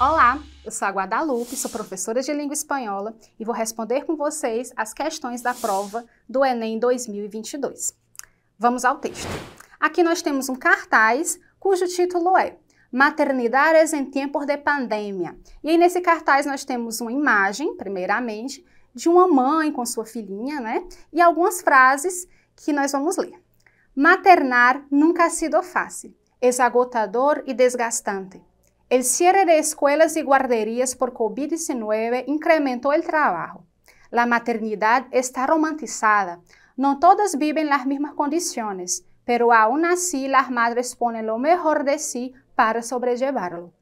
Olá, eu sou a Guadalupe, sou professora de língua espanhola e vou responder com vocês as questões da prova do Enem 2022. Vamos ao texto. Aqui nós temos um cartaz cujo título é Maternidades em Tiempos de Pandemia. E aí nesse cartaz nós temos uma imagem, primeiramente, de uma mãe com sua filhinha, né? E algumas frases que nós vamos ler. Maternar nunca ha sido fácil. Es agotador y desgastante. El cierre de escuelas y guarderías por COVID-19 incrementó el trabajo. La maternidad está romantizada. No todas viven las mismas condiciones, pero aún así las madres ponen lo mejor de sí para sobrellevarlo.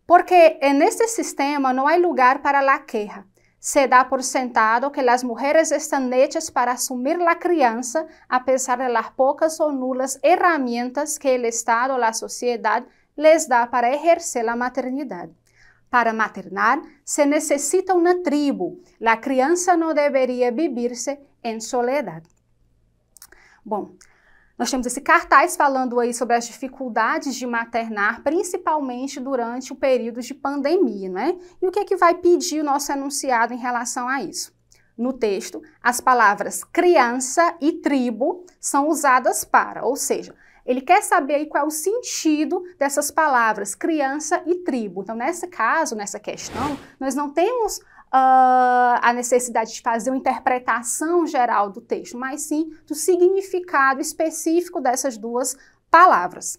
Porque en este sistema no hay lugar para la queja. Se da por sentado que las mujeres están hechas para asumir la crianza a pesar de las pocas o nulas herramientas que el Estado o la sociedad les da para ejercer la maternidad. Para maternar se necesita una tribo. La crianza no deveria vivirse en soledad. Bom, nós temos esse cartaz falando aí sobre as dificuldades de maternar, principalmente durante o período de pandemia, né? E o que é que vai pedir o nosso enunciado em relação a isso? No texto, as palavras criança e tribo são usadas para, ou seja, ele quer saber aí qual é o sentido dessas palavras, criança e tribo. Então, nesse caso, nessa questão, nós não temos a necessidade de fazer uma interpretação geral do texto, mas sim do significado específico dessas duas palavras.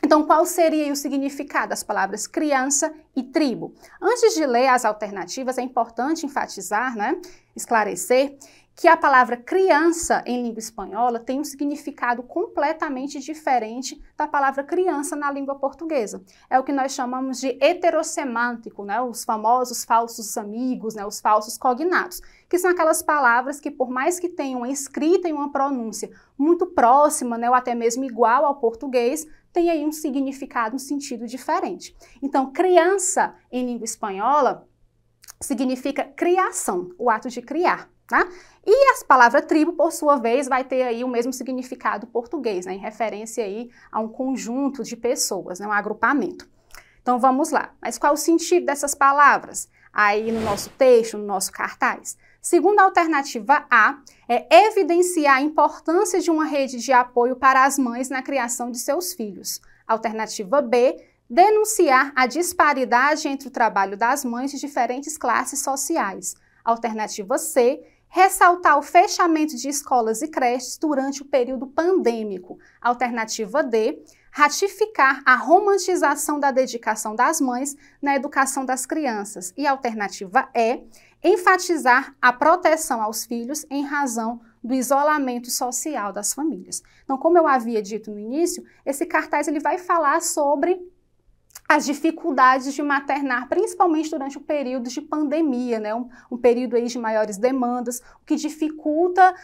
Então, qual seria o significado das palavras criança e tribo? Antes de ler as alternativas, é importante enfatizar, né, esclarecer, que a palavra criança em língua espanhola tem um significado completamente diferente da palavra criança na língua portuguesa. É o que nós chamamos de heterossemântico, né? Os famosos falsos amigos, né? Os falsos cognatos, que são aquelas palavras que, por mais que tenham uma escrita e uma pronúncia muito próxima, né? Ou até mesmo igual ao português, tem aí um significado, um sentido diferente. Então, criança em língua espanhola significa criação, o ato de criar. Tá? E a palavra tribo, por sua vez, vai ter aí o mesmo significado português, né, em referência aí a um conjunto de pessoas, né, um agrupamento. Então vamos lá. Mas qual o sentido dessas palavras? Aí no nosso texto, no nosso cartaz. Segundo a alternativa A, é evidenciar a importância de uma rede de apoio para as mães na criação de seus filhos. Alternativa B, denunciar a disparidade entre o trabalho das mães de diferentes classes sociais. Alternativa C, ressaltar o fechamento de escolas e creches durante o período pandêmico. Alternativa D, ratificar a romantização da dedicação das mães na educação das crianças. E alternativa E, enfatizar a proteção aos filhos em razão do isolamento social das famílias. Então, como eu havia dito no início, esse cartaz ele vai falar sobre as dificuldades de maternar, principalmente durante o período de pandemia, né? Um período aí de maiores demandas, o que dificulta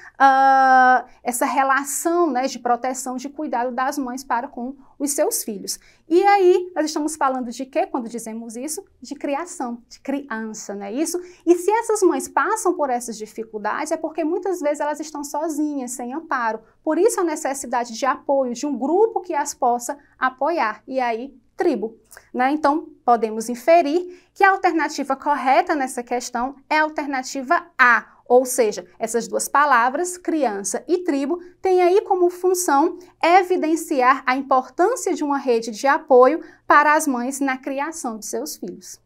essa relação, né, de proteção, de cuidado das mães para com os seus filhos. E aí, nós estamos falando de quê quando dizemos isso? De criação, de criança, não é isso? E se essas mães passam por essas dificuldades, é porque muitas vezes elas estão sozinhas, sem amparo. Por isso a necessidade de apoio, de um grupo que as possa apoiar. E aí, tribo, né? Então, podemos inferir que a alternativa correta nessa questão é a alternativa A, ou seja, essas duas palavras, criança e tribo, têm aí como função evidenciar a importância de uma rede de apoio para as mães na criação de seus filhos.